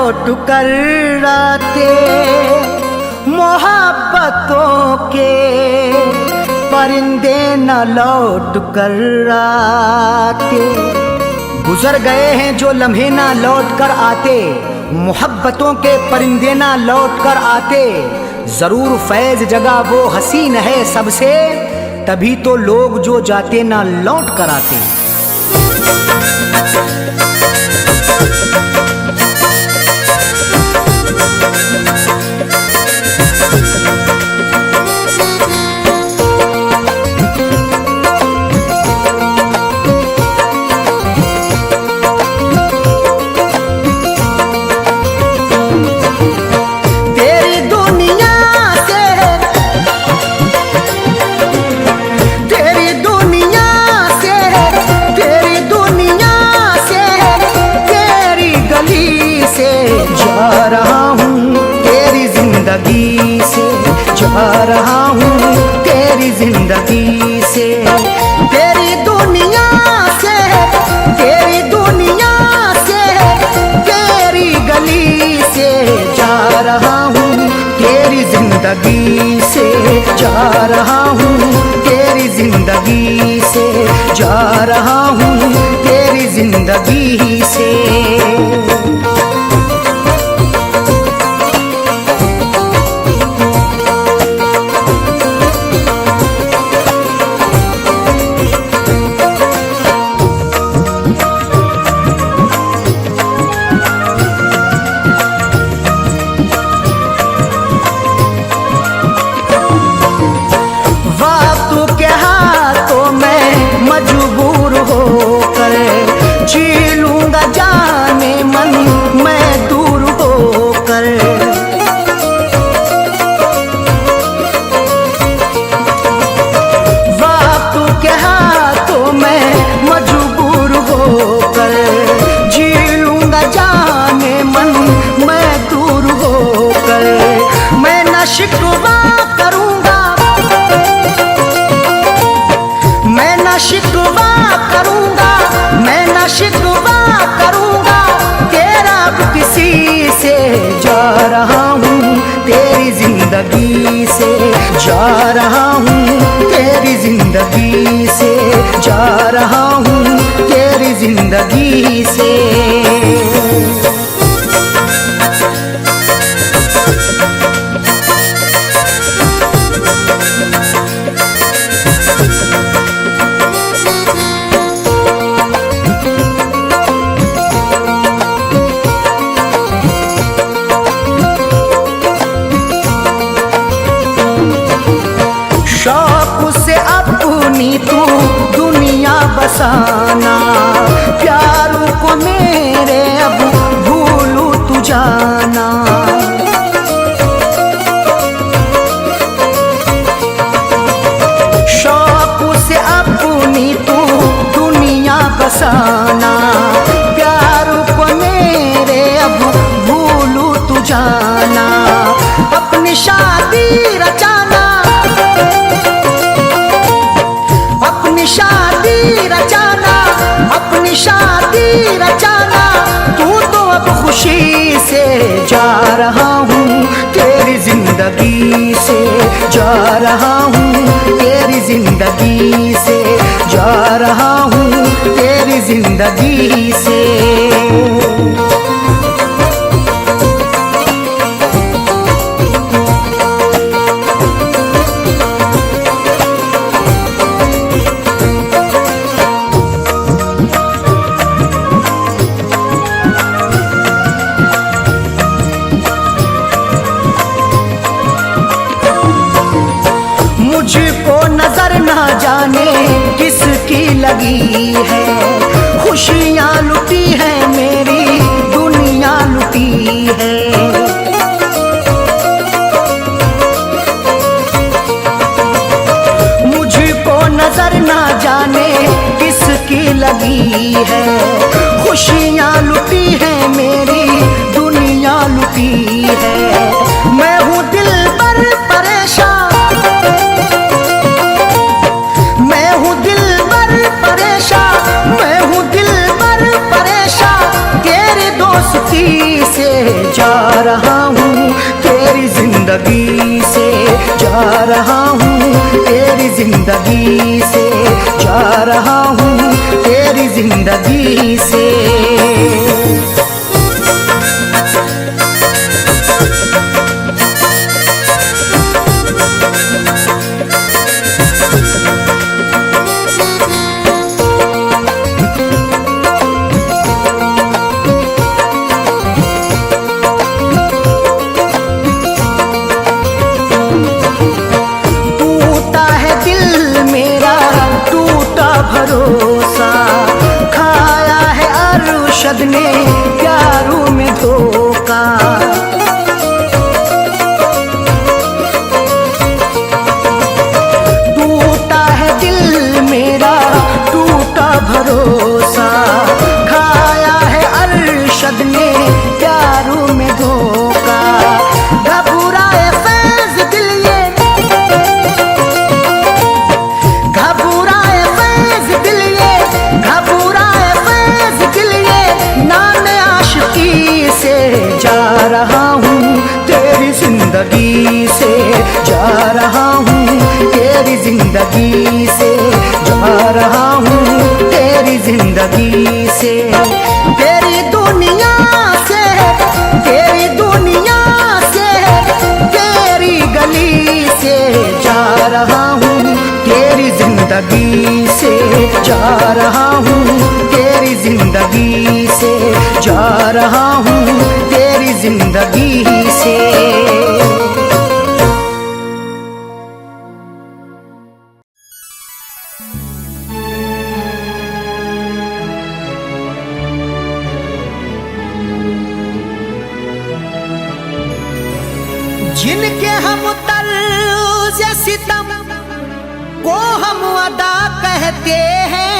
लौट कर आते मोहब्बतों के परिंदे न लौट कर आते। गुजर गए हैं जो लम्हे ना लौट कर आते, मोहब्बतों के परिंदे ना लौट कर आते। जरूर फैज जगह वो हसीन है सबसे, तभी तो लोग जो जाते ना लौट कर आते। जा रहा हूँ तेरी जिंदगी से, तेरी दुनिया से, तेरी दुनिया से, तेरी गली से जा रहा हूँ तेरी जिंदगी से, जा रहा हूँ तेरी जिंदगी से, जा रहा हूँ तेरी जिंदगी से। मजबूर होकर जी लूंगा जाने मन मैं दूर होकर। वक्त के हाथों में मजबूर होकर जी लूंगा जाने मन मैं दूर होकर। मैं न शिकवा करूंगा, मैं न शिकवा करूंगा, मैं न शिकवा करूंगा तेरा किसी से। जा रहा हूँ तेरी जिंदगी से, जा रहा हूँ तेरी जिंदगी से, जा रहा हूँ तेरी जिंदगी से। शौक से अपनी तू दुनिया बसाना, प्यारों को मेरे अब भूलू तू जाना। शौक से अपनी तू दुनिया बसाना, प्यारों को मेरे अब भूलू तू जाना। अपनी शादी रचाना, अपनी शादी रचाना, अपनी शादी रचाना। तू तो अब खुशी से जा रहा हूँ तेरी जिंदगी से, जा रहा हूँ तेरी जिंदगी से, जा रहा हूँ तेरी जिंदगी से। मुझको नजर ना जाने किसकी लगी है, खुशियाँ लुटी है मेरी दुनिया लुटी है। मुझको नजर ना जाने किसकी लगी है, खुशियाँ लुटी है मेरी दुनिया लुटी है। मैं हूँ दिल पर परेशान, मैं हूँ दिल पर परेशान, मैं हूँ दिल पर परेशान तेरे दोस्ती से। जा रहा हूँ तेरी जिंदगी से, जा रहा हूँ तेरी जिंदगी से, जा रहा हूँ तेरी जिंदगी से। भरोसा खाया है अरशद ने प्यारों में धोखा, टूटा है दिल मेरा टूटा भरोसा, खाया है अरशद ने प्यारों में धोखा। घबराए फैज़ दिल ये, घबराए फैज़ दिल ये, घबराए फैज़ दिल ये, नाम आशिकी से जा रहा हूँ तेरी जिंदगी से, जा रहा हूँ तेरी जिंदगी से, जा रहा हूँ तेरी जिंदगी से। तेरी दुनिया से, तेरी दुनिया से, तेरी गली से जा रहा हूँ तेरी जिंदगी से, जा रहा हूँ तेरी जिंदगी से, जा रहा हूँ तेरी जिंदगी से। जिनके हम तर्ज़ सितम को हम अदा कहते हैं,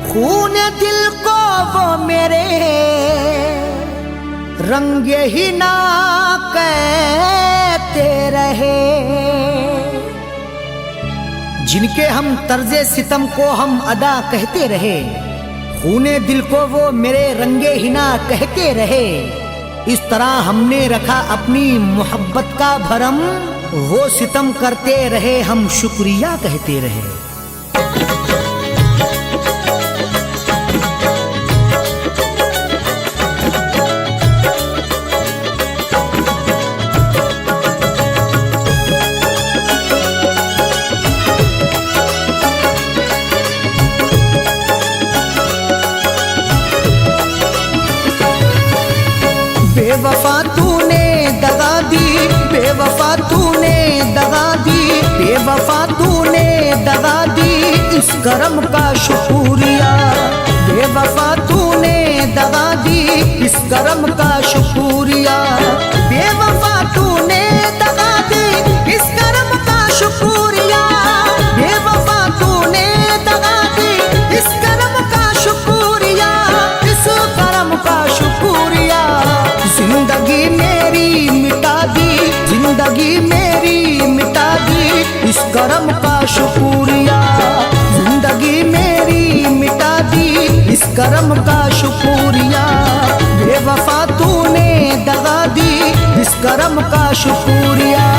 खून दिल को वो मेरे रंगे ही ना कहते रहे। जिनके हम तर्ज़े सितम को हम अदा कहते रहे, खूने दिल को वो मेरे रंगे ही ना कहते रहे। इस तरह हमने रखा अपनी मोहब्बत का भरम, वो सितम करते रहे हम शुक्रिया कहते रहे। बेवफा तूने दगा दी, बेवफा तूने दगा दी, बेवफा तूने दगा दी, इस करम का शुक्रिया। बेवफा तूने दगा दी, इस करम का शुक्रिया। बेवफा तूने दगा दी, इस करम का शुक्रिया। बेवफा तूने दगा दी, इस करम का शुक्रिया, इस करम का शुक्रिया। जिंदगी मेरी मिटा दी, जिंदगी मेरी मिटा दी, इस करम का शुक्रिया। जिंदगी मेरी मिटा दी, इस करम का शुक्रिया। बेवफा तूने दगा दी, इस करम का शुक्रिया।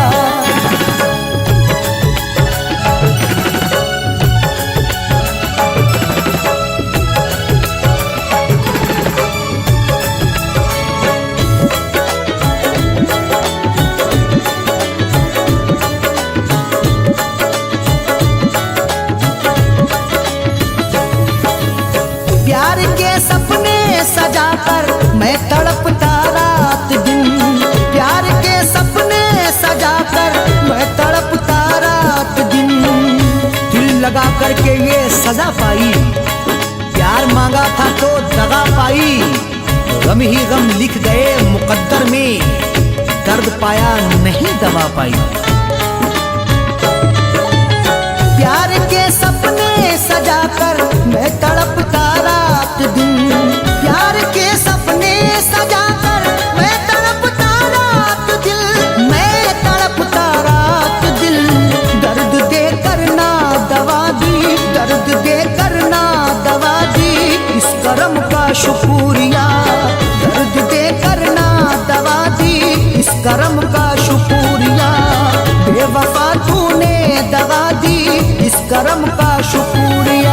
प्यार के सपने सजाकर मैं तड़पता रात दिन, प्यार के सपने सजाकर मैं तड़पता रात दिन। दिल लगा करके ये सजा पाई, प्यार मांगा था तो दगा पाई। गम ही गम लिख गए मुकद्दर में, दर्द पाया नहीं दवा पाई। प्यार के सपने सजाकर मैं तड़पता रात दिन, प्यार के सपने सजाकर मैं तड़पता रात दिल, मैं तड़पता रात दिल। दर्द दे करना दवा दी, दर्द दे करना दवा दी, इस करम का शुक्रिया। करम का शुक्रिया।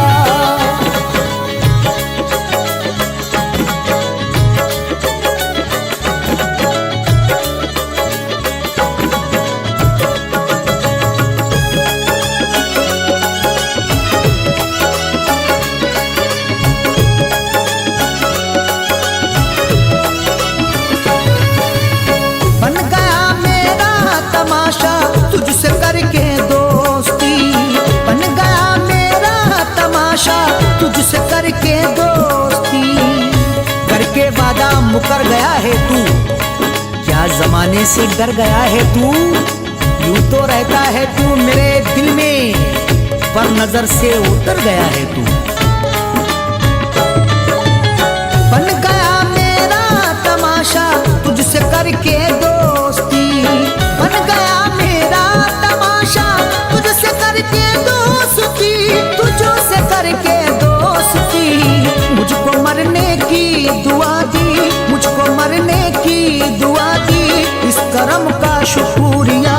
बन गया मेरा तमाशा तुझसे करके दोस्ती, बन गया मेरा तमाशा तुझसे करके दोस्ती। करके वादा मुकर गया है तू, क्या जमाने से डर गया है तू? यूं तो रहता है तू मेरे दिल में, पर नजर से उतर गया है तू। बन गया मेरा तमाशा तुझसे करके दोस्ती, बन गया मेरा तमाशा तुझसे करके दोस्ती, तुझो से करके दोस्ती। मुझको मरने की दुआ दी, मुझको मरने की दुआ दी, इस करम का शुक्रिया।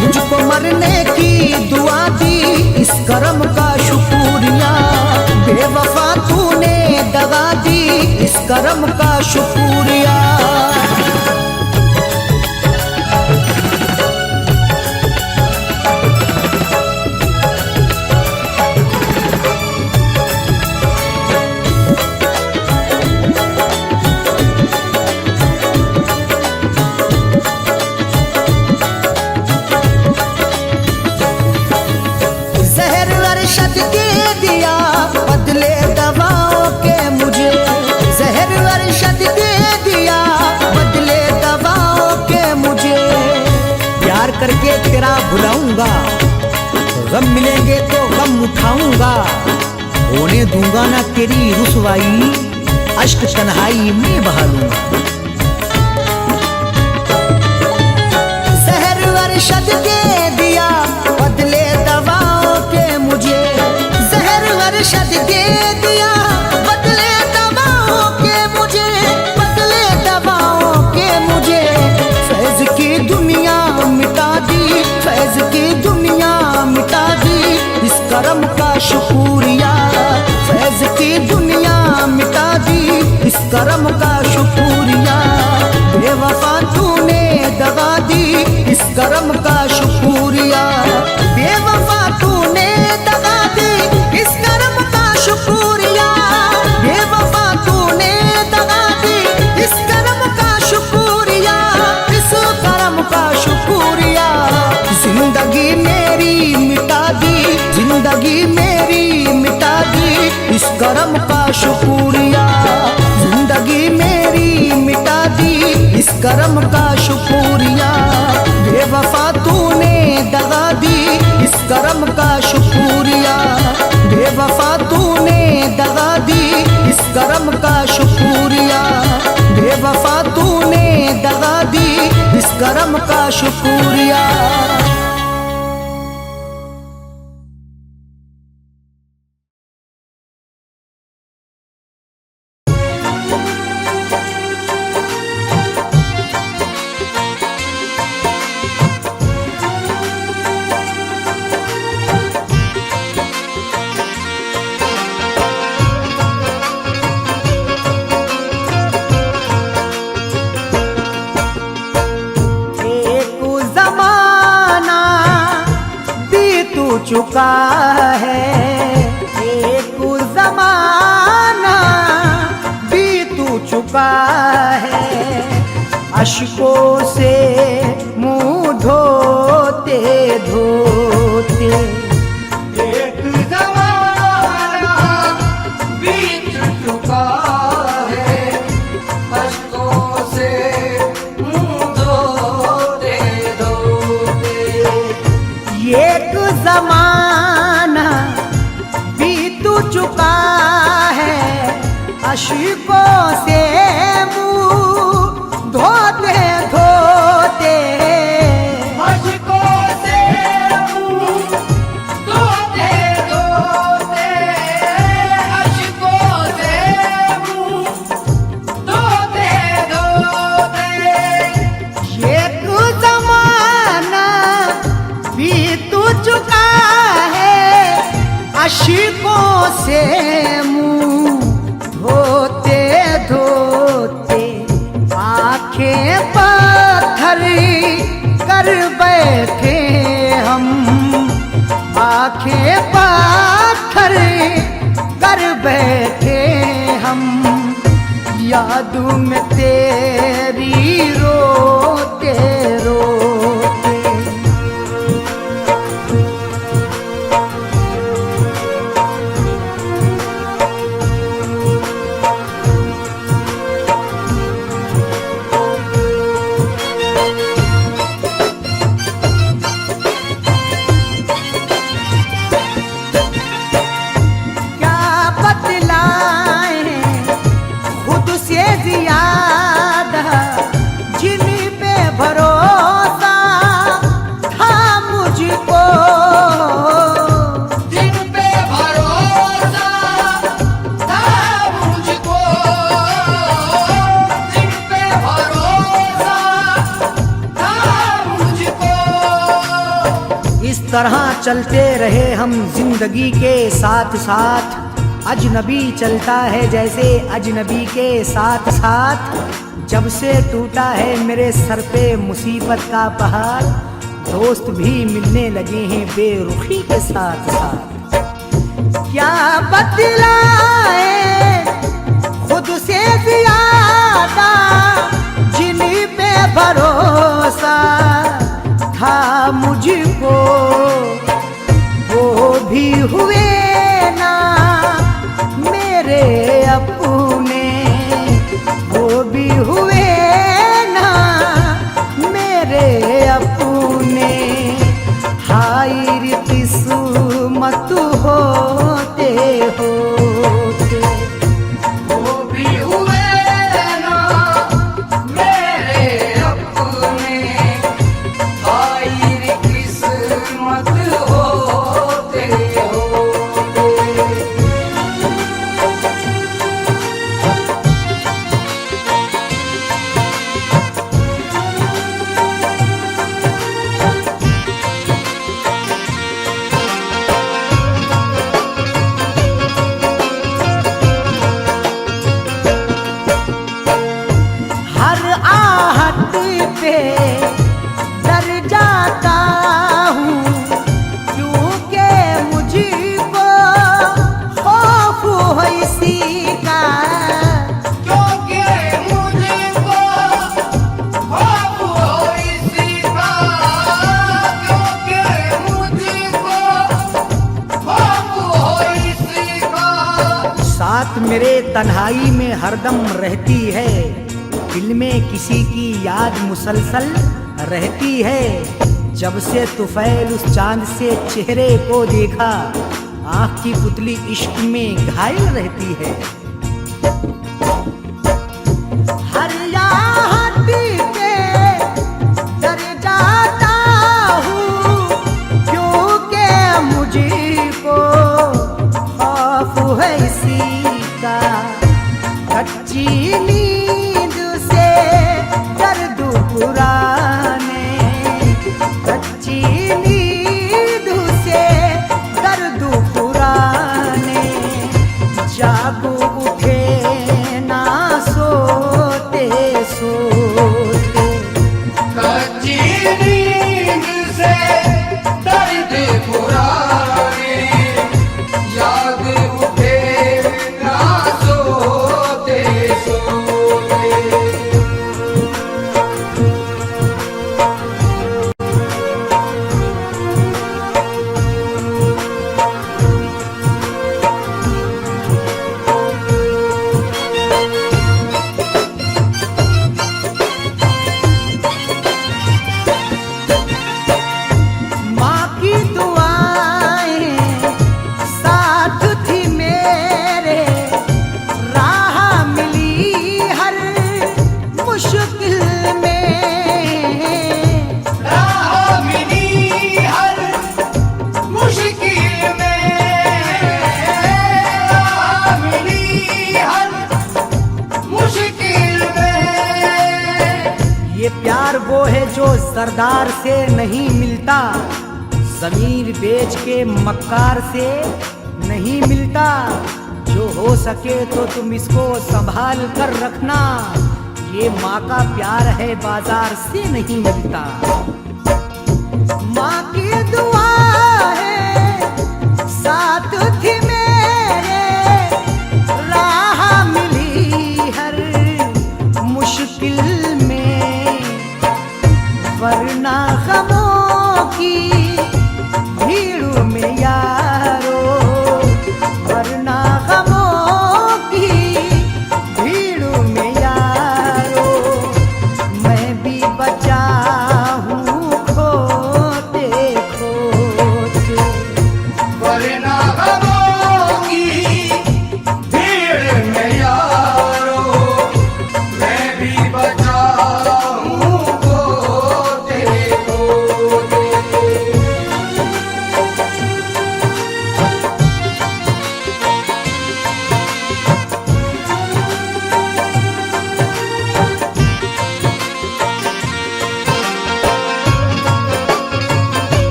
मुझको मरने की दुआ दी, इस करम का शुक्रिया। बेवफा तूने दगा दी, इस करम का शुक्रिया। जहर अरशद के दिया बदले दवाओं के मुझे, जहर अरशद के दिया बदले दवाओं के मुझे। प्यार करके तेरा भुलाऊंगा, गम मिलेंगे तो गम उठाऊंगा, होने दूंगा ना तेरी रुसवाई, अश्क तन्हाई में बहा लूंगा। जहर अरशद के दिया बदले दवाओं के मुझे, जहर अरशद के दिया बदले दवाओं के मुझे, बदले दवाओं के मुझे। फैज की दुनिया मिटा दी, फैज की दुनिया मिटा दी, इस करम का शुक्रिया। फैज की दुनिया मिटा दी, इस करम का शुक्रिया। बेवफा तूने दगा दी, इस करम का शुक्रिया। बेवफा तूने दगा दी, इस करम का शुक्रिया। बेवफा तूने दगा दी, इस करम का शुक्रिया, इस करम का शुक्रिया। जिंदगी मेरी मिटा दी, जिंदगी मेरी मिटा दी, इस करम का शुक्रिया। जिंदगी मेरी मिटा दी, इस करम का शुक्रिया। बेवफा तूने दगा दी, इस करम का शुक्रिया। बेवफा तूने दगा दी, इस करम का शुक्रिया। बेवफा तूने दगा दी, इस करम का शुक्रिया। चुका है एक ज़माना बीत चुका है, अश्कों से मुँह धोते धोते। एक ज़माना बीत चुका है, अश्कों से मुँह धोते धोते। एक ज़माना बीत चुका है, अश्कों से मुँह धोते धोते। अश्कों से मुँह धोते धोते, अश्कों से मुँह धोते धोते। एक ज़माना बीत चुका है, भर कर बैठे हम, यादों में तेरी रोते रोते। तरह चलते रहे हम जिंदगी के साथ साथ, अजनबी चलता है जैसे अजनबी के साथ साथ। जब से टूटा है मेरे सर पे मुसीबत का पहाड़, दोस्त भी मिलने लगे हैं बेरुखी के साथ साथ। क्या बतलाए खुद से ज्यादा जिन पे भरोसा था मुझको, वो भी हुए ना मेरे अपने, वो भी हुए ना मेरे अपने। हाय रे किस्मत होते होते, वो भी हुए ना मेरे अपने, हाय रे किस्मत होते होते। हर आहट पे डर जाता हूँ, क्योंकि मुझको खौफ हो इसी का। क्योंकि मुझको खौफ हो इसी का, क्योंकि मुझको खौफ हो इसी का। साथ मेरे तन्हाई में हरदम रहती है, दिल में किसी की याद मुसलसल रहती है। जब से तुफैल उस चांद से चेहरे को देखा, आँख की पुतली इश्क में घायल रहती है। हर आहट पे डर जाता हूँ, क्योंकि मुझको खौफ है इसी का। कच्ची नींद से दर्द पुराने, कच्ची नींद से दर्द पुराने। जागो उठे ना सोते सोते, कच्ची नींद से दर्द पुराने, याद उठे ना सोते सोते। माँ की दुआएं साथ थी मेरे, राह मिली हर मुश्किल में। राह मिली हर मुश्किल में, राह मिली हर मुश्किल में। ये प्यार वो है जो सरदार से नहीं मिलता, जमीर बेच के मक्कार से नहीं मिलता। जो हो सके तो तुम इसको संभाल कर रखना, ये माँ का प्यार है बाजार से नहीं मिलता। माँ की दुआ है साथ थी मेरे,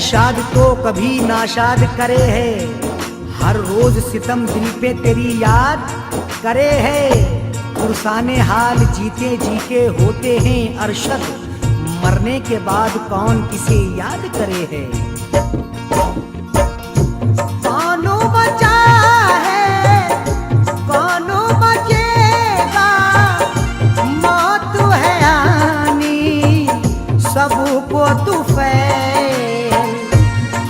शाद तो कभी नाशाद करे है, हर रोज सितम दिल पे तेरी याद करे है। पुरसाने हाल जीते जी के होते हैं अरशद, मरने के बाद कौन किसे याद करे है। कौनो बचा है कौनो बचेगा, मौत है आनी सबको तूफैल,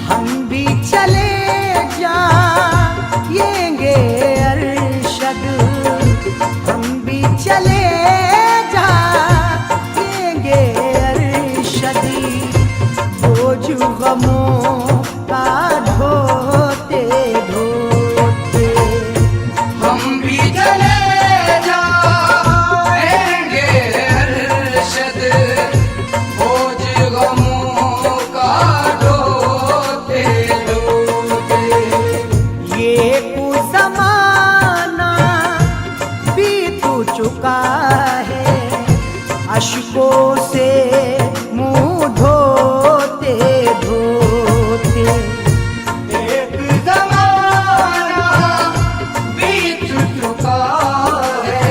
हम भी चले जाएंगे अरशद, हम भी चले जाएंगे अरशद, बोझ गमों का ढोते ढोते। हम भी चले जाएंगे अरशद, बोझ गमों का ढोते ढोते। ये कुछ ज़माना बीत चुका है, अश्कों से मुंह धोते धोते। एक ज़माना बीत चुका है,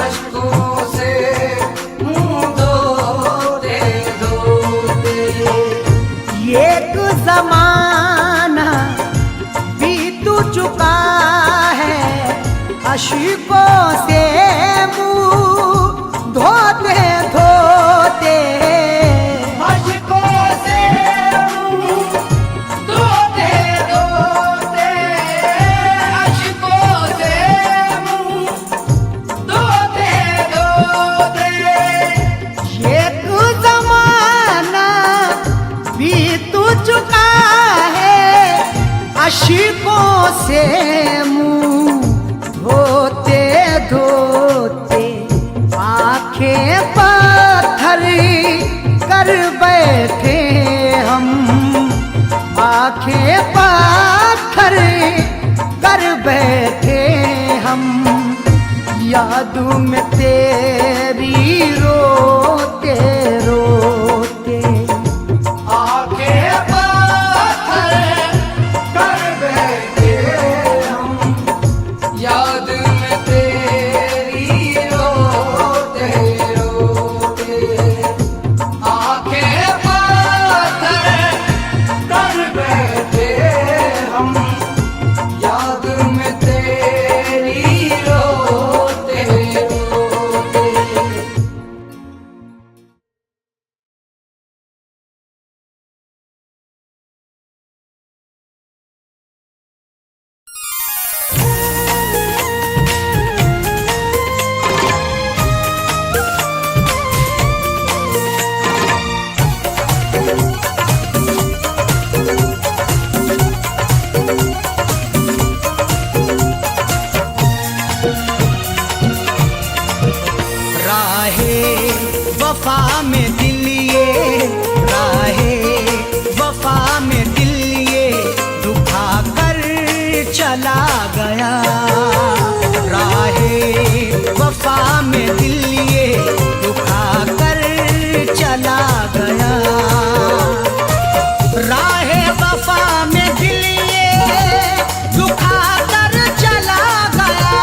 अश्कों से मुंह धोते धोते। एक ज़माना बीत चुका है, अश्कों से मुंह धोते धोते। अश्कों से मुंह धोते धोते, अश्कों से मुंह धोते धोते। एक ज़माना बीत चुका है, अश्कों से मुंह धोते धोते। आंखें पत्थर कर बैठे हम, आंखें पत्थर कर बैठे हम, यादों में तेरी रोते रोते। आंखें पत्थर कर बैठे हम, याद में तेरी रोते रोते। आंखें पत्थर कर बैठे हम, याद में तेरी रोते रोते। राहे वफा में दिल ये, राहे वफा में दिल ये दुखा कर चला गया। राहे वफा में दिल ये दुखा कर चला गया। राहे वफा में दिल ये दुखा कर चला गया।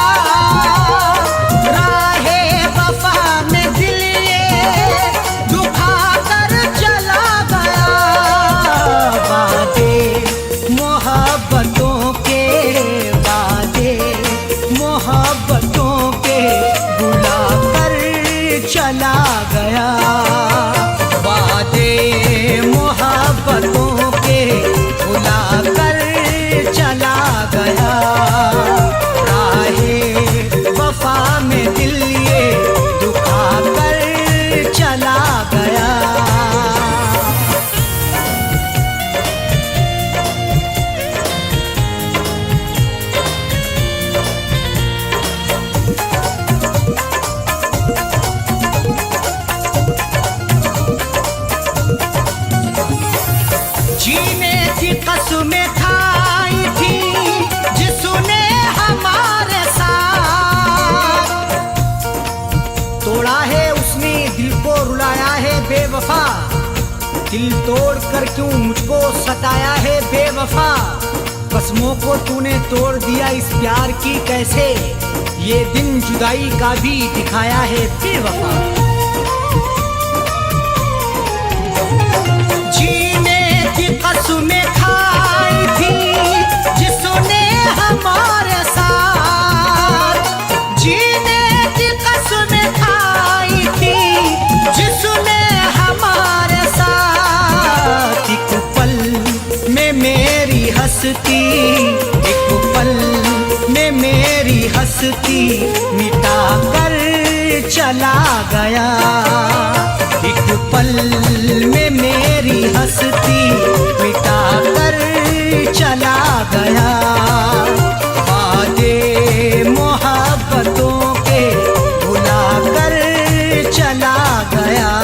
राहे वफा में दिल ये दुखा कर चला गया। वादे मोहब्बतों के, वादे मोहब्बतों के बुला कर चला गया। वादे मोहब्बतों के बुला कर चला गया। राहे वफा में दिल ये दुखा कर चला गया। जीने की कसमें खाई थी जिसने हमारे साथ, तोड़ा है उसने दिल को रुलाया है बेवफा। दिल तोड़ कर क्यों मुझको सताया है बेवफा, कसमों को तूने तोड़ दिया इस प्यार की कैसे, ये दिन जुदाई का भी दिखाया है बेवफा। जीने की कसमें खाई थी जिसने हमारे साथ, जीने की कसमें खाई थी जिसने हमारे साथ, एक पल में मेरी हंसती, एक पल में मेरी हंसती मिटा कर चला गया, एक पल में मेरी हंसती मिटा कर चला गया, वादे मोहब्बतों के भुला कर चला गया।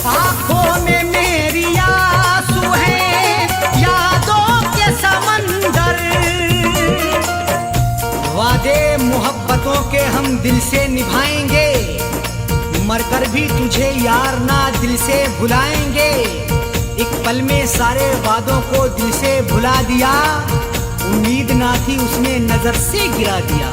आँखों में मेरी आंसू है यादों के समंदर, वादे मोहब्बतों के हम दिल से निभाएंगे, मरकर भी तुझे यार ना दिल से भुलाएंगे, एक पल में सारे वादों को दिल से भुला दिया, उम्मीद ना थी उसने नजर से गिरा दिया।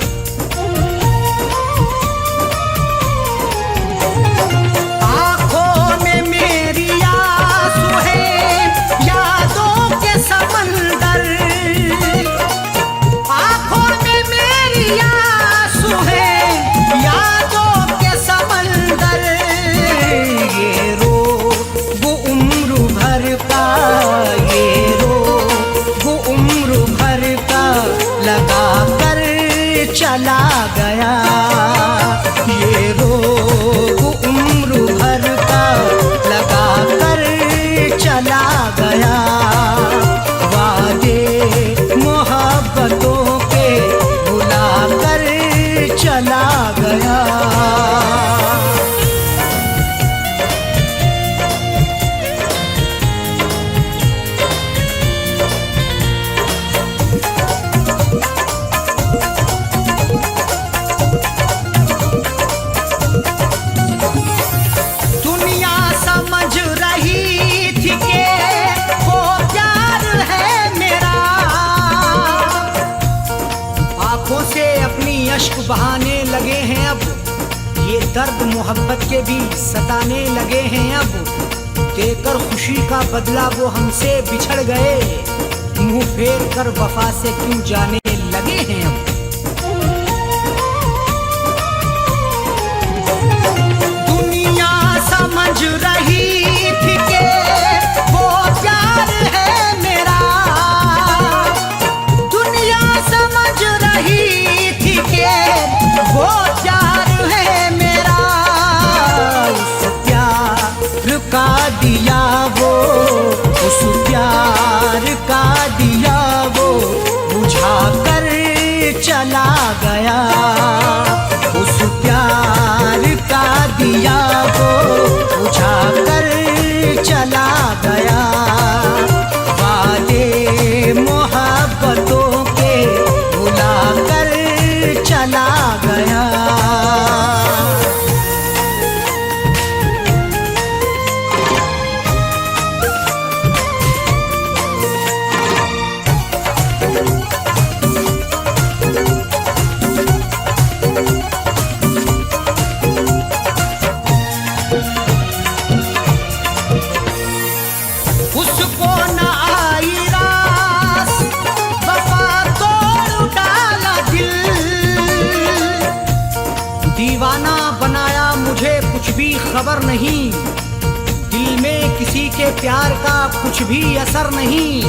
आँखों में मेरी आंसू है यादों के समंदर, आँखों में मेरी आंसू है यादों के समंदर, ये रो वो उम्र भर का, ये रो वो उम्र भर का लगा कर चला गया, ये रो वो उम्र भर का लगा कर चला गया, वादे मोहब्बतों के भुला कर चला गया। दुनिया समझ रही थी कि वो प्यार है मेरा, आंखों से अपनी अश्क बहाने लगे हैं अब, ये दर्द मोहब्बत के भी सताने लगे हैं अब, देकर खुशी का बदला वो हमसे बिछड़ गए, मुंह फेर कर वफा से क्यों जाने लगे हैं अब। दुनिया समझ रही थी कि वो प्यार है मेरा, दुनिया समझ रही थी कि वो प्यार है मेरा, उस प्यार का दिया वो, उस प्यार का दिया वो बुझा कर चला गया, उस प्यार का दिया वो बुझा कर चला गया, वादे मोहब्बतों के भुला कर चला गया। उसको न आई रास, वफा तोड़ डाला दिल, दीवाना बनाया मुझे कुछ भी खबर नहीं, दिल में किसी के प्यार का कुछ भी असर नहीं,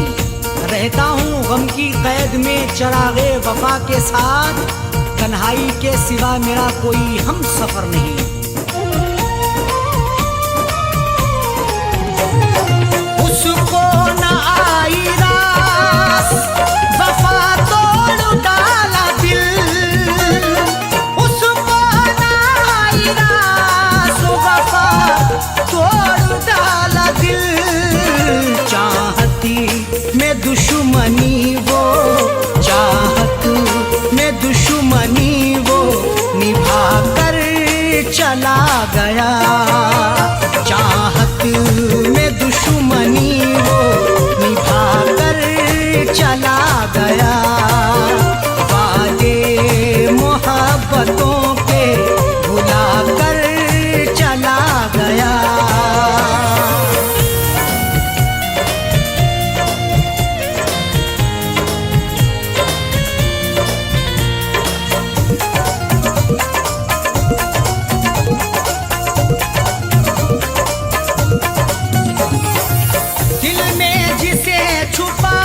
रहता हूँ गम की कैद में चरागे वफा के साथ, तन्हाई के सिवा मेरा कोई हम सफर नहीं। उसको न आई रास, वफा तोड़ डाला दिल, उसको न आई रास, गया। चाहत में दुश्मनी वो निभा कर चला गया। वादे मोहब्बतों के भुला कर चला गया। दिल में जिसे छुपा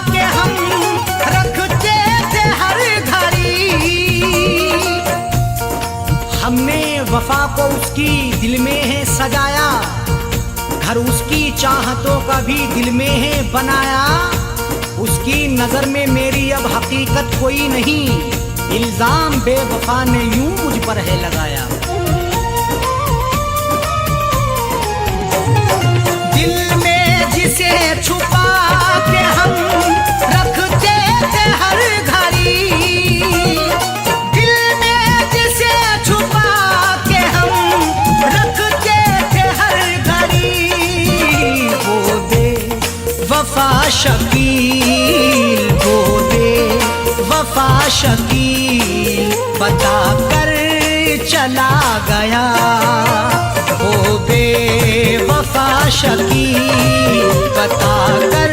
के हम रखते थे हर घड़ी, हमने वफा को उसकी दिल में है सजाया। घर उसकी चाहतों का भी दिल में है बनाया। उसकी नजर में मेरी अब हकीकत कोई नहीं, इल्जाम बेवफा ने यूं मुझ पर है लगाया। दिल में जिसे छुपा के हम रखते थे हर घड़ी, दिल में जिसे छुपा के हम रखते थे हर घड़ी, वो दे वफा शकील, वो दे वफा शकील बता कर चला गया। वो बेवफा शकील बता कर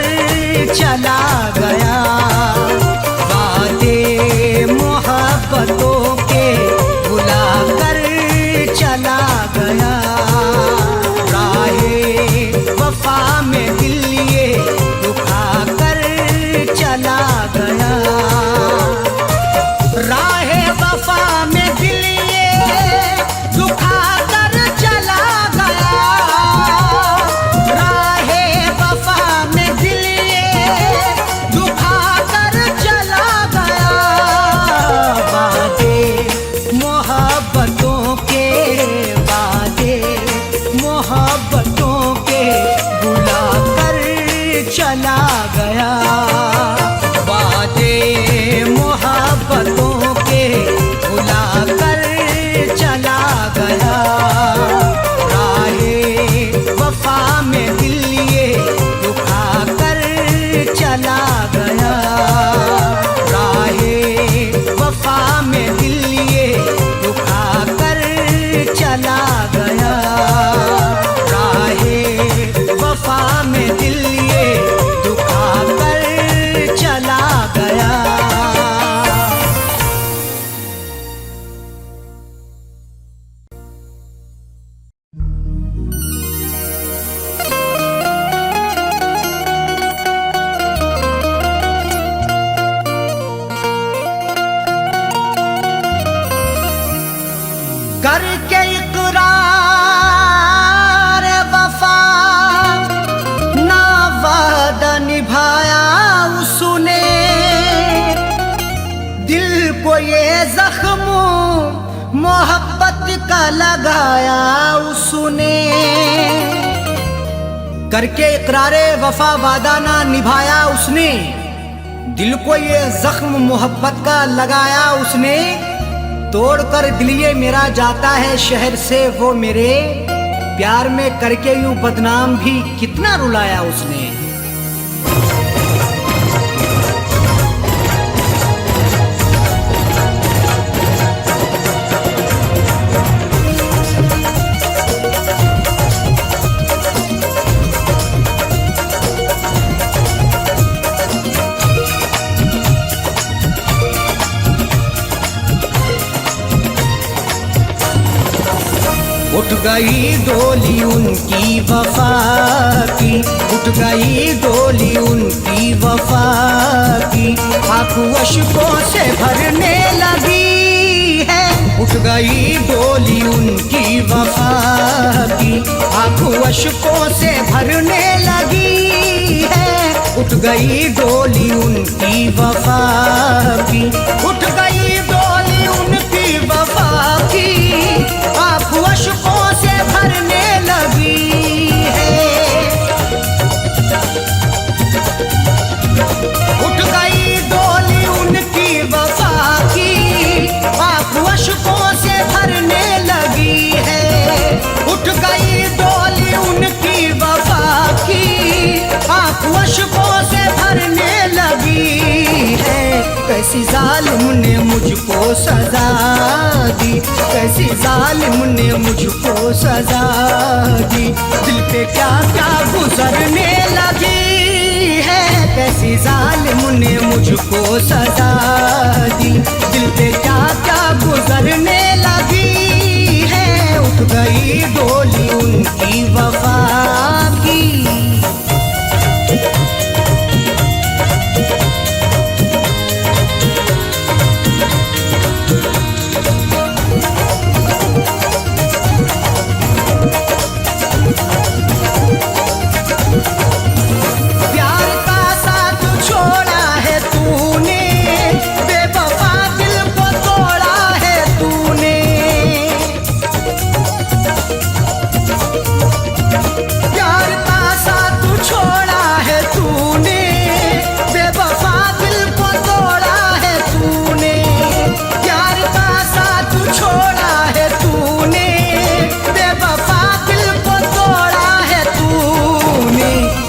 चला गया। वादे मोहब्बतों के भुला कर चला गया। राहे वफा में दिल ये दुखा कर चला गया। राहे वफा में दिल ये दुखा कर चला गया। राहे वफा में दिल ये दुखा कर चला गया। वादे मोहब्बतों के, वादे मोहब्बतों के बुला कर चला गया। वादे मोहब्बतों के बुला कर चला गया। राहे वफा में दिल ये दुखा कर चला गया। राहे वफा में दिल ये दुखा कर चला गया। राहे वफा में दिल ये दुखा कर चला गया। करके इकरार वफा ना वादा निभाया उसने। दिल को ये जख्म मोहब्बत का लगाया उसने। करके इकरार वफा वादा ना निभाया उसने। दिल को ये जख्म मोहब्बत का लगाया उसने। तोड़कर दिल ये मेरा जाता है शहर से वो मेरे, प्यार में करके यूं बदनाम भी कितना रुलाया उसने। उठ गई डोली उनकी वफा की, उठ गई डोली उनकी वफा की। आंखों अश्कों से भरने लगी है। उठ गई डोली उनकी वफा की, आंखों अश्कों से भरने लगी है। उठ गई डोली उनकी वफा की, उठ गई डोली उनकी वफा की। आंखों अश्कों से भरने लगी है। उठ गई डोली उनकी वफा की, आंखों अश्कों से भरने लगी है। कैसी जालिम ने मुझको सजा दी, कैसी जालिम ने मुझको सजा दी। दिल पे क्या क्या गुजरने लगी है, कैसी जालिम ने मुझको सजा दी। दिल पे क्या क्या गुजरने लगी है, उठ गई डोली उनकी वफा की।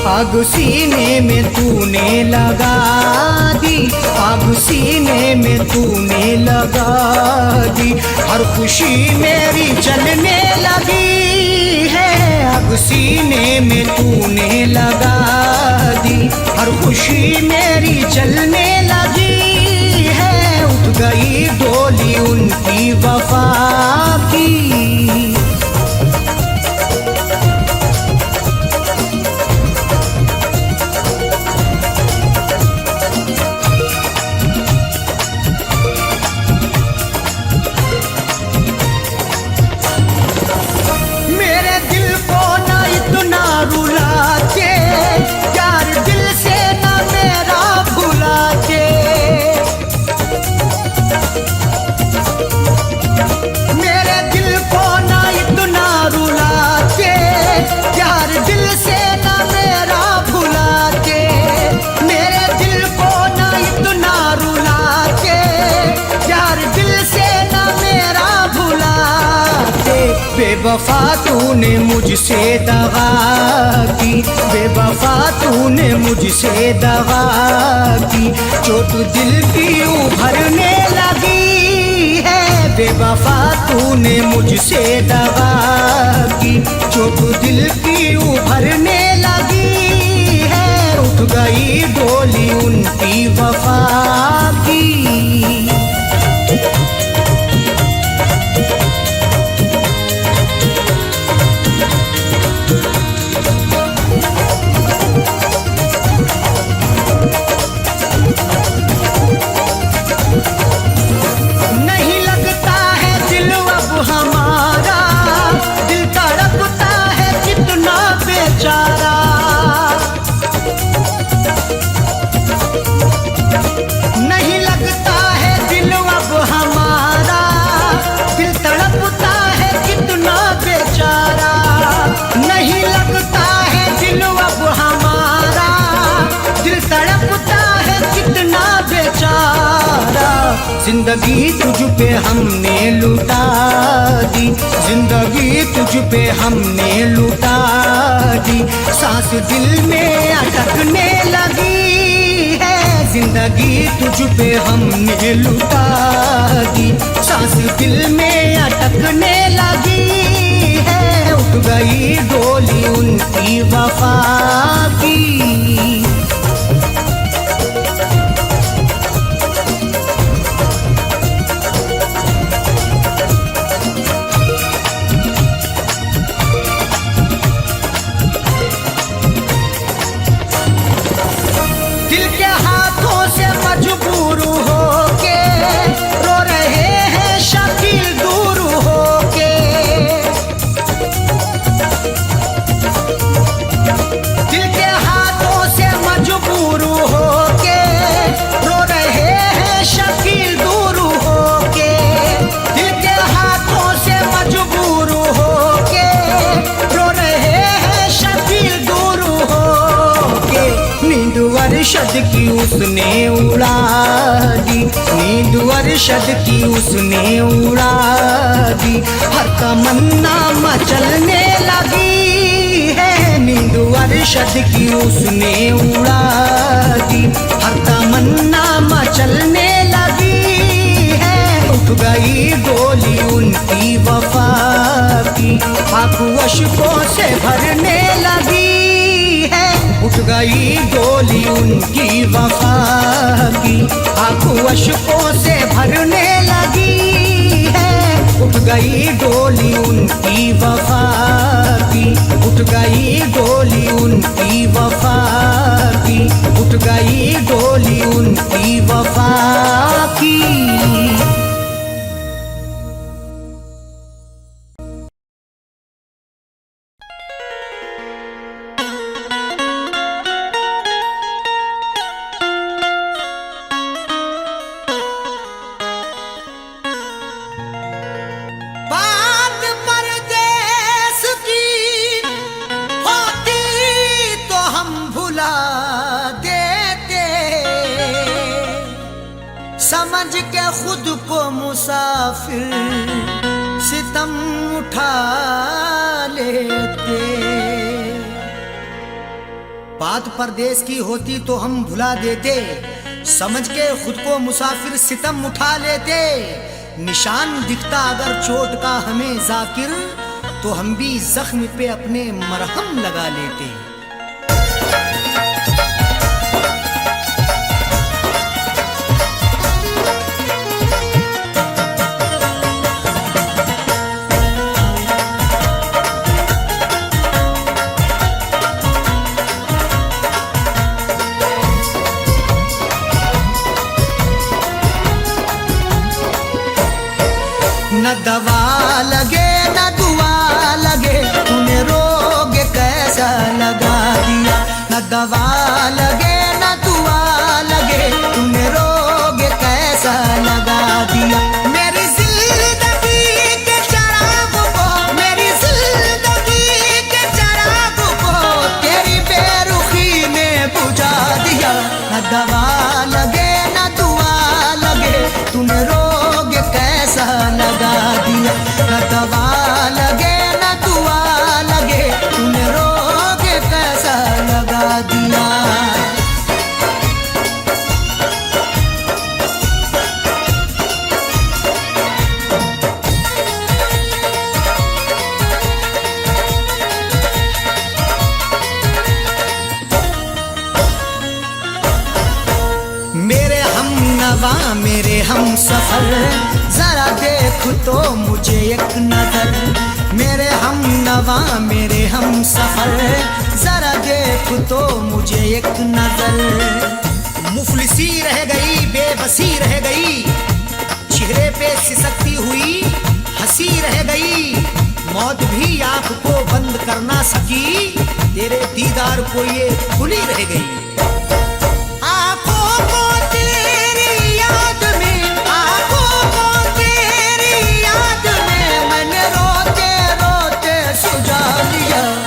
आग सीने में तूने लगा दी, आग सीने में तूने लगा दी। हर खुशी मेरी जलने लगी है, आग सीने में तूने लगा दी। हर खुशी मेरी जलने लगी है, उठ गई डोली उनकी वफा की। बेवफा तूने मुझसे दगा की, बेवफा तूने मुझसे दगा की। चोट दिल की उभरने लगी है, बेवफा तूने मुझसे दगा की। चोट दिल की उभरने लगी है, उठ गई डोली उनकी वफा की। नहीं लगता है दिल अब हमारा, दिल तड़पता है कितना बेचारा। नहीं लगता है दिल अब हमारा, दिल तड़पता है कितना बेचारा। जिंदगी तुझ पे हमने लुटा दी, जिंदगी तुझ पे हमने लुटा दी। सांस दिल में अटकने लगी है, जिंदगी तुझ पे हमने लुटा दी। सांस दिल में अटकने लगी है, उठ गई डोली उनकी वफा की। दिल के हाथों से मजबूर होके रो रहे हैं शकील दूर होके। दिल के हाथों से मजबूर होके रो रहे हैं शकील दूर होके। दिल के हाथों से मजबूर होके रो रहे हैं शकील दूर होके। नींद अरशद की उसने उड़ा दी, नींद अरशद की उसने उड़ा दी। हर तमन्ना मचलने लगी है, नींद अरशद की उसने उड़ा दी। हर तमन्ना मचलने लगी उठ गई गोली उनकी वफा की, आंखों अश्कों से भरने लगी है। उठ गई गोली उनकी वफा की, आंखों अश्कों से भरने लगी है। उठ गई गोली उनकी वफा की, उठ गई गोली उनकी वफा की, उठ गई गोली उनकी वफा की। बात परदेस की होती तो हम भुला देते, समझ के खुद को मुसाफिर सितम उठा लेते। बात परदेस की होती तो हम भुला देते, समझ के खुद को मुसाफिर सितम उठा लेते। निशान दिखता अगर चोट का हमें जाकिर, तो हम भी जख्म पे अपने मरहम लगा लेते। न दवा लगे न दुआ लगे, तूने रोग कैसा लगा दिया। न दवा लगे न दुआ लगे, तूने रोग कैसा लगा दिया। मेरी जिंदगी के चराग को, मेरी जिंदगी के चराग को तेरी बेरुखी ने बुझा दिया। न दवा लगे न दुआ लगे, तूने रोग कैसा लगा दिया। न दवा लगे न दुआ लगे, तूने रोग कैसा लगा दिया। मेरे हम नवा मेरे हम सफर, जरा देख तो मुझे एक नजर। मेरे हम नवा मेरे हम सफर, जरा देख तो मुझे एक नजर। मुफलिसी रह गई बेबसी रह गई, चेहरे पे सिसकती हुई हंसी रह गई। मौत भी आंख को बंद कर ना सकी, तेरे दीदार को ये खुली रह गई।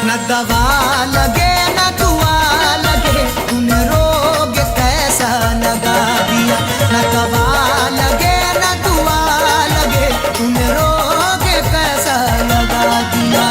न दवा लगे न दुआ लगे, तूने रोग कैसा लगा दिया। न दवा लगे न दुआ लगे, तूने रोग कैसा लगा दिया।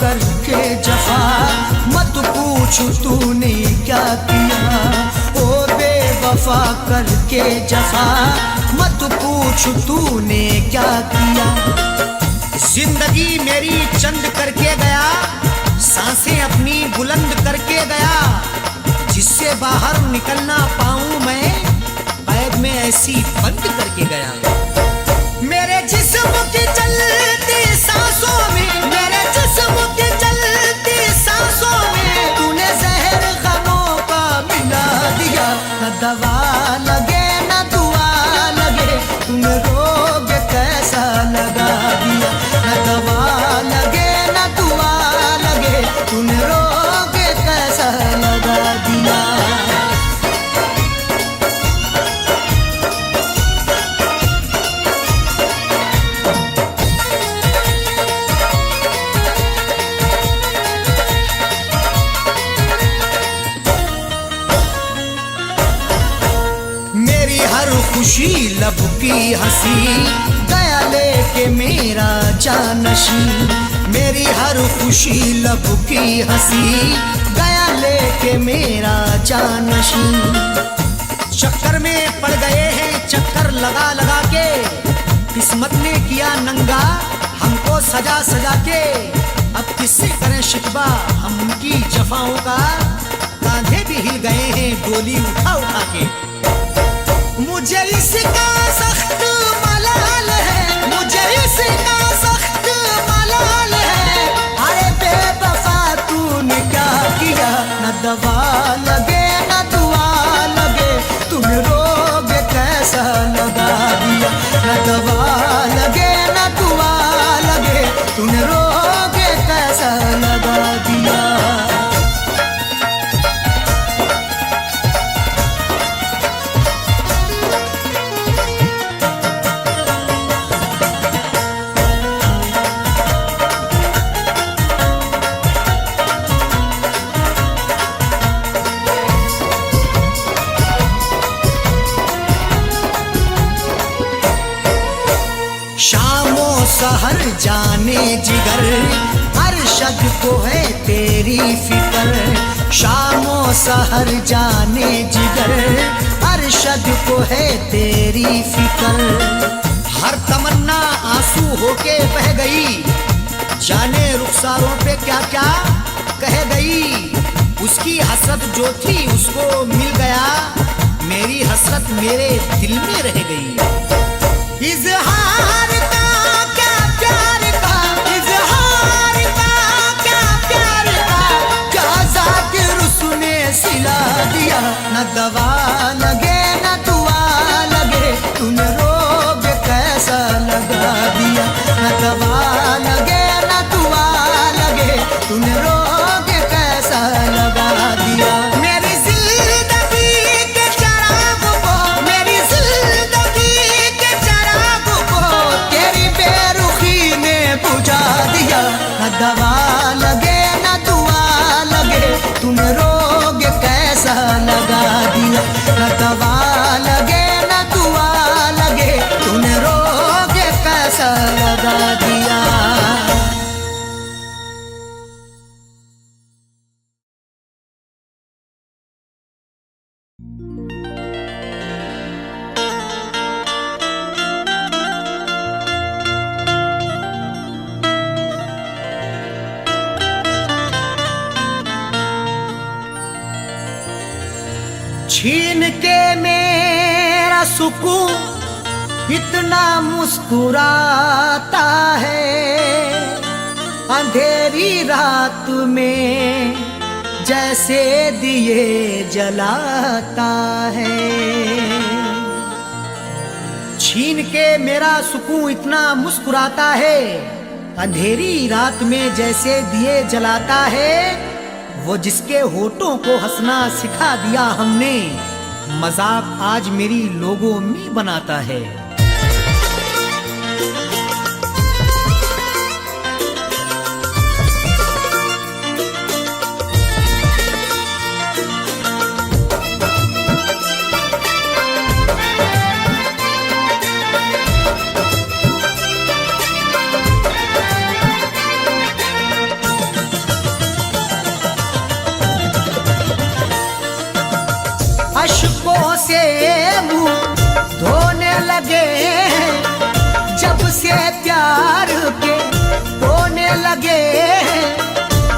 करके जफा मत पूछ तूने क्या किया। ओ बेवफा करके जफा मत पूछ तूने क्या किया। जिंदगी मेरी चंद करके गया, सांसें अपनी बुलंद करके गया। जिससे बाहर निकलना पाऊं मैं, बैग में ऐसी बंद करके गया। मेरे जिस्म की चलती सांसों में, मेरे जिस्म की चलती सांसों में तूने जहर गमों का मिला दिया। न दवा लगे न दुआ लगे, तूने रोग कैसा लगा दिया। न दवा लगे न दुआ लगे, तूने रोग कैसा लगा दिया। हर खुशी लब की हंसी गया लेके मेरा जानशी। मेरी हर खुशी लब की हंसी गया लेके मेरा जानशी। चक्कर में पड़ गए हैं चक्कर लगा लगा के, किस्मत ने किया नंगा हमको सजा सजा के। अब किससे करें शिकवा हम उनकी जफाओं का, कांधे भी हिल गए हैं डोली उठा उठा के। मुझे इसका सख्त मलाल है, मुझे इसका सख्त मलाल है। अरे बेवफा तूने क्या किया, न दवा लगे न दुआ लगे, तुम रोग कैसा लगा दिया। न दवा लगे न दुआ लगे, तुम रोग कैसा लगा दिया। सहर जाने जिगर अरशद को है तेरी फिक्र। शामो सहर जाने जिगर अरशद को है तेरी फिक्र। हर तमन्ना आंसू होके बह गई, जाने रुखसारों पे क्या क्या कह गई। उसकी हसरत जो थी उसको मिल गया, मेरी हसरत मेरे दिल में रह गई। इज़हार का क्या प्यार का, इज़हार का क्या प्यार का, क्या ज़ाकिर उसने सिला दिया। न दवा लगे न दुआ लगे, तूने रोग कैसा लगा दिया। न दवा लगे न दुआ लगे, तूने रोग कैसा लगा दिया। मेरी जिंदगी के चराग को, मेरी जिंदगी के चराग को तेरी बेरुखी ने बुझा दिया। न दवा लगे न दुआ लगे, तूने रोग कैसा लगा दिया। न दवा लगे न दुआ लगे, तूने रोग कैसा लगा दिया। छीन के मेरा सुकून इतना मुस्कुराता है, अंधेरी रात में जैसे दिए जलाता है। छीन के मेरा सुकून इतना मुस्कुराता है, अंधेरी रात में जैसे दिए जलाता है। वो जिसके होठों को हंसना सिखा दिया हमने, मजाक आज मेरी लोगों में बनाता है। अश्कों से मुंह धोने लगे जब से प्यार के होने लगे।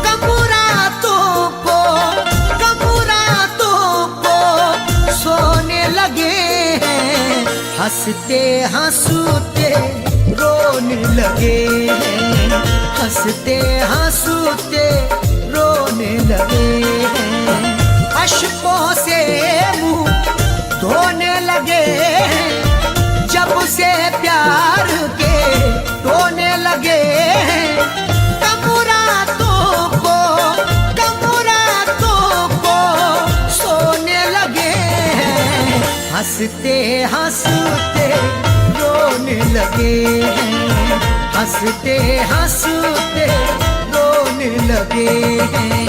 कमुरातों को सोने लगे हैं, हंसते हंसते रोने लगे हैं, हंसते हंसते रोने लगे हैं। अश्कों से मुंह धोने लगे जब से प्यार के टोने लगे। कमुरातों को सोने लगे, हंसते हंसते रोने लगे हैं, हंसते हंसते रोने लगे हैं।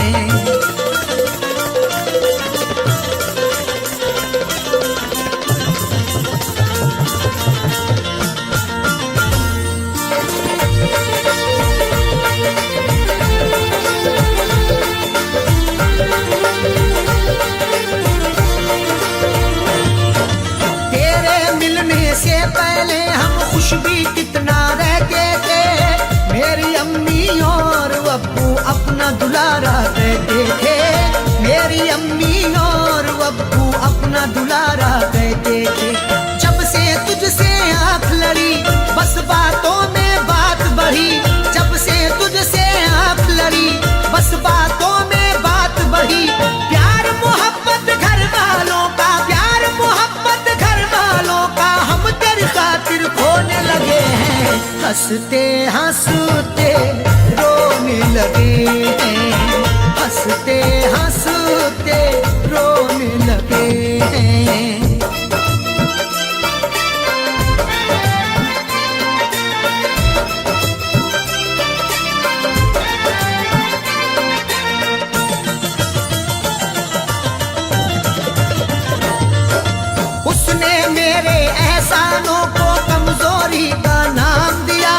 मिलने से पहले हम खुश भी कितना रहते थे। मेरी अम्मी और अब्बू अपना दुलारा कहते थे। मेरी अम्मी और अब्बू अपना दुलारा कहते थे। जब से तुझसे आँख लड़ी बस बातों में बात बढ़ी। जब से तुझसे आँख लड़ी बस बातों में बात बढ़ी। प्यार मोहब्बत घर वालों का, प्यार मोहब्बत घर वालों का हम तेरी खातिर खोने लगे हैं। हंसते हंसते रोने लगे हैं। हंसते हंसते रोने लगे हैं। उसने मेरे एहसानों को कमजोरी का नाम दिया।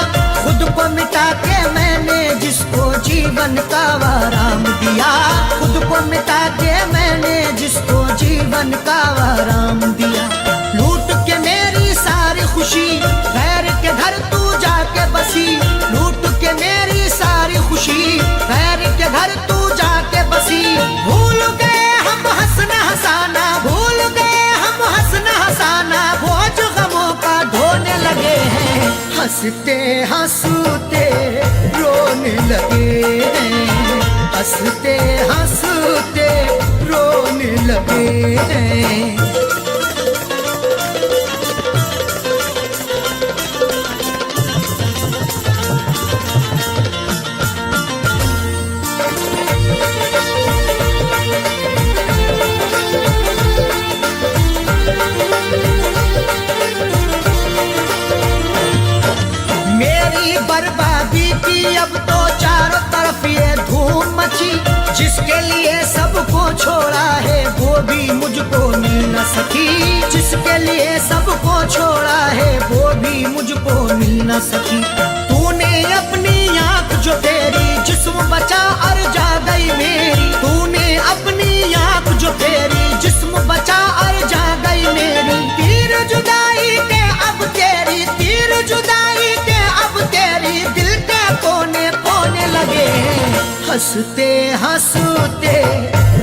खुद को मिटा के मैंने जिसको जीवन का आराम दिया। खुद को मिटा के मैंने जिसको जीवन का आराम दिया। लूट के मेरी सारी खुशी गैर के घर तू जाके बसी। लूट के मेरी सारी खुशी गैर के घर तू जाके बसी। भूल गए हम हंसना हंसाना, भूल गए हम हंसना हंसाना। बोझ गमों का ढोने लगे हैं। हंसते हंसते रोने लगे हैं। हंसते हंसते रोने लगे हैं। बर्बादी की अब तो चारों तरफ ये धूम मची। जिसके लिए सबको छोड़ा है वो भी मुझको मिल न सकी। जिसके लिए सबको छोड़ा है वो भी मुझको मिल न सकी। तूने अपनी आँख जो फेरी जिस्म बचा और जा गई मेरी। तूने अपनी आँख जो फेरी जिस्म बचा और जा गई मेरी। तीर जुदाई के अब तेरी, तीर जुदाई के अब तेरी दिल के कोने कोने लगे। हंसते हंसते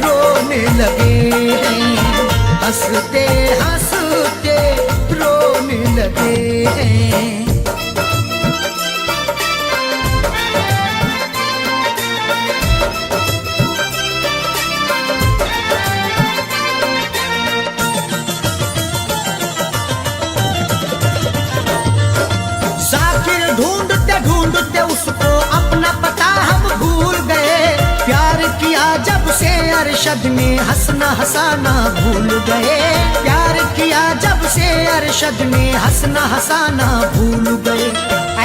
रोने लगे हैं। हंसते हंसते रोने लगे हैं। जाकिर ढूंढते ढूंढते उसको अपना पता हम भूल गए। प्यार किया जब से अरशद ने हंसना हंसाना भूल गए। प्यार किया जब से अरशद ने हंसना हंसाना भूल गए।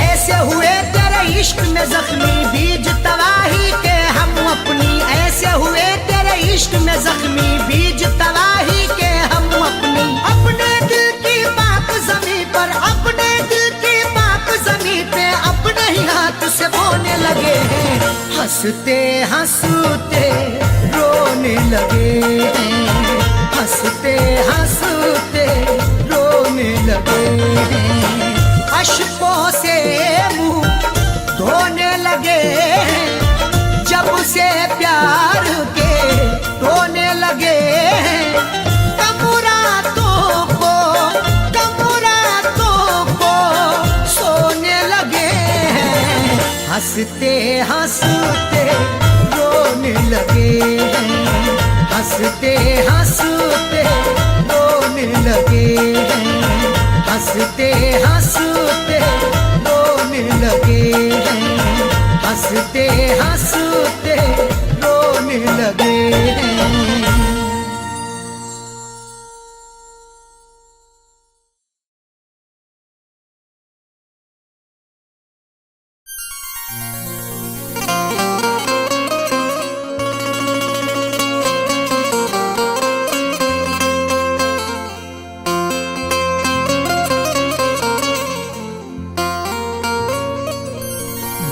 ऐसे हुए तेरे इश्क में जख्मी बीज तबाही के हम अपनी। ऐसे हुए तेरे इश्क में जख्मी बीज तबाही के हम अपनी। अपने दिल की पाक ज़मीं पर, अपने दिल की पाक ज़मीं पे अपने ही हाथ से बोने लगे हैं। हंसते हंसते रोने लगे हैं। हंसते हंसते रोने लगे हैं। अश्कों से मुंह धोने लगे हैं। जब से प्यार के रोने लगे हैं। कमुरातों को सोने लगे हैं। हंसते हंसते रोने लगे हैं। हंसते हंसते रोने लगे हैं। हंसते हंसते रोने लगे हैं। हंसते हंसते रोने लगे हैं।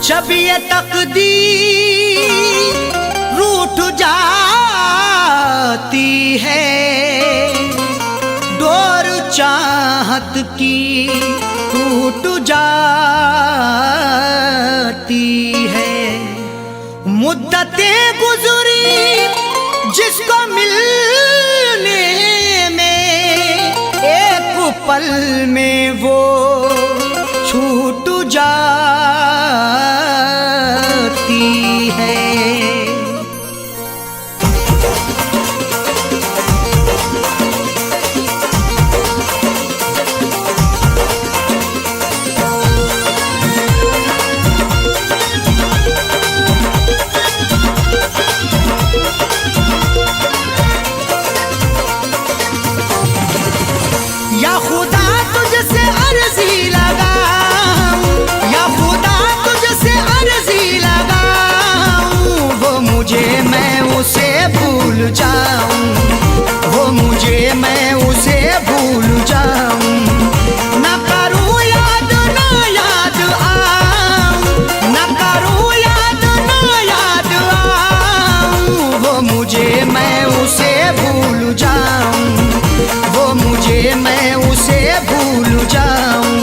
जब ये तकदीर रूठ जाती है, डोर चाह चाहत की टूट जाती है। मुद्दतें गुजरी जिसको मिलने में, एक पल में वो छूट जाती है। या खुदा तुझसे अर्जी लगाऊं, या खुदा तुझसे अर्जी लगाऊं, वो मुझे मैं उसे भूल जाऊं, वो मुझे मैं उसे भूल जाऊं। ना करूं याद ना याद आऊं, ना करूं याद ना याद आऊं, वो मुझे मैं उसे भूल जाऊं, वो मुझे मैं उसे भूल जाऊं।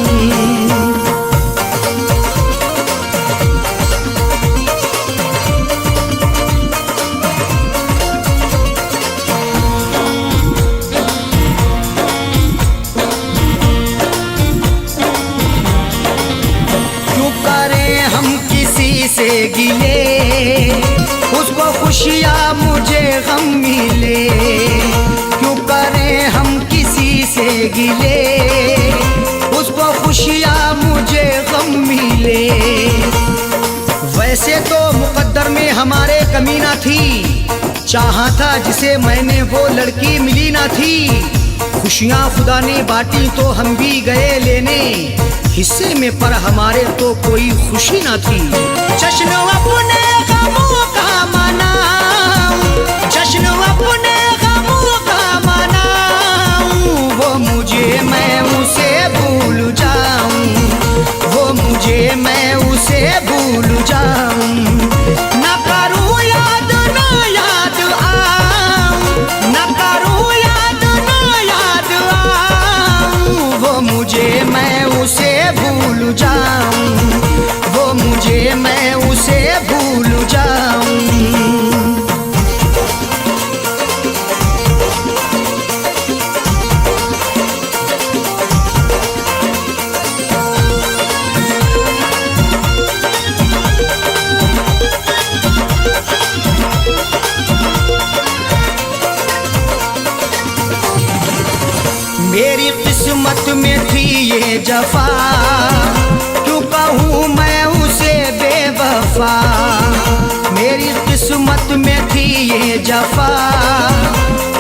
क्यों करें हम किसी से गिले, उसको खुशियाँ मुझे गम मिले। क्यों करें हम किसी से गिले, उसको खुशियाँ मुझे गम मिले। वैसे तो मुकद्दर में हमारे कमी ना थी, चाहा था जिसे मैंने वो लड़की मिली ना थी। खुशियाँ खुदा ने बांटी तो हम भी गए लेने, हिस्से में पर हमारे तो कोई खुशी ना थी। जश्न अपने गमों का मनाऊं, जश्न अपने गमों का मनाऊं, वो मुझे मैं उसे भूल जाऊं, वो मुझे मैं उसे भूल जाऊं। ना करूं याद ना याद आऊं, ना करूं याद ना याद आऊं, वो मुझे मैं उसे भूल जाऊं, वो मुझे मैं उसे भूल जाऊं। मेरी किस्मत में थी ये जफा, क्यों कहूँ मैं उसे बेवफा। मेरी किस्मत में थी ये जफा,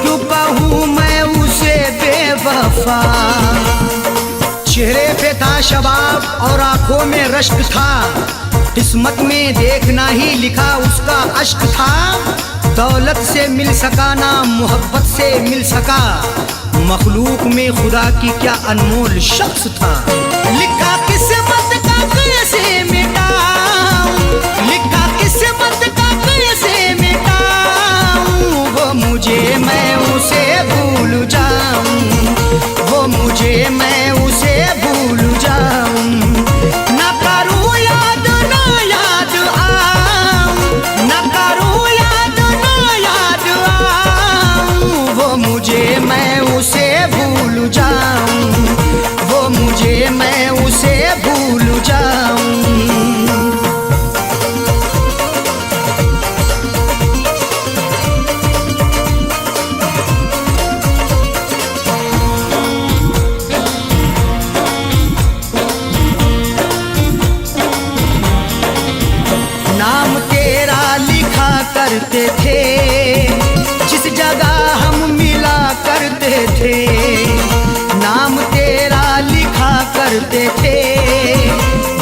क्यों कहूँ मैं उसे बेवफा। चेहरे पे था शबाब और आंखों में रश्क था, किस्मत में देखना ही लिखा उसका अश्क था। दौलत से मिल सका ना मोहब्बत से मिल सका, मखलूक में खुदा की क्या अनमोल शख्स था। लिखा किस्मत का कैसे मिटाऊं, लिखा किस्मत का कैसे मिटाऊं, वो मुझे मैं उसे भूल जाऊं, वो मुझे मैं उसे भूल जाऊं। ना करूं याद ना याद आऊं, ना करूं याद ना याद आऊं, वो मुझे मैं उसे भूल जाऊं, वो मुझे मैं उसे भूल जाऊं। नाम तेरा लिखा करते थे, जिस जगह हम मिला करते थे। नाम तेरा लिखा करते थे,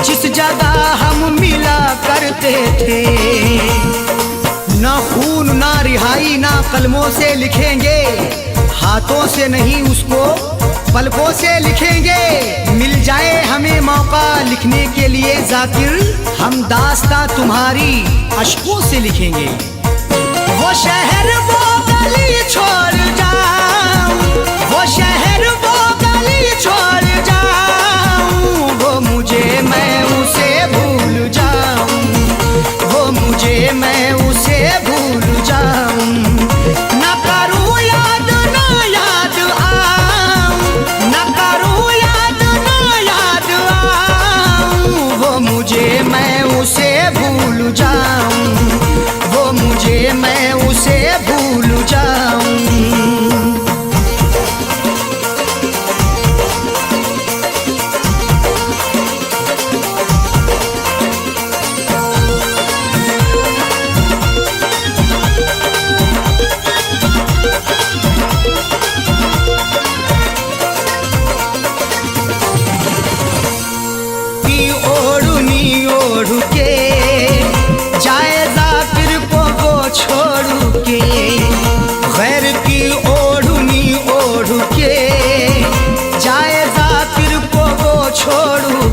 जिस जगह हम मिला करते थे। ना खून ना रिहाई ना कलमों से लिखेंगे, हाथों से नहीं उसको पलकों से लिखेंगे। मिल जाए हमें मौका लिखने के लिए जाकिर, हम दास्तां तुम्हारी अश्कों से लिखेंगे। वो शहर वो गली छोड़ जाऊं, वो शहर वो गली छोड़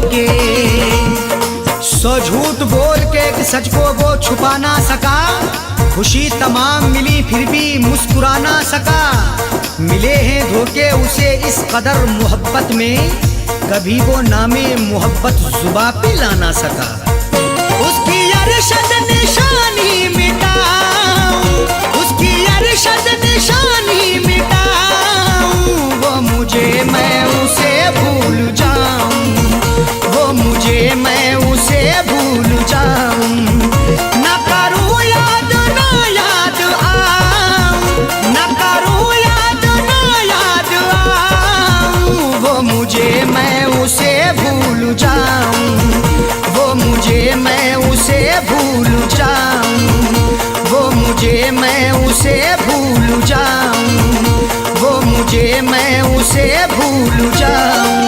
के। सो झूठ बोल के एक सच को वो छुपा ना सका, खुशी तमाम मिली फिर भी मुस्कुरा ना सका। मिले हैं धोखे उसे इस कदर मोहब्बत में, कभी वो नामे मोहब्बत जुबा पे ला ना सका। उसकी अरशद निशानी मिटाऊं, उसकी अरशद निशानी मिटाऊं, वो मुझे मैं उसे भूल जाऊं, वो मुझे मैं उसे भूल जाऊं। न करूं याद ना याद आऊं, न करूं याद ना याद आऊं, वो मुझे मैं उसे भूल जाऊं, वो मुझे मैं उसे भूल जाऊं, वो मुझे मैं उसे भूल जाऊं, वो मुझे मैं उसे भूल जाऊं।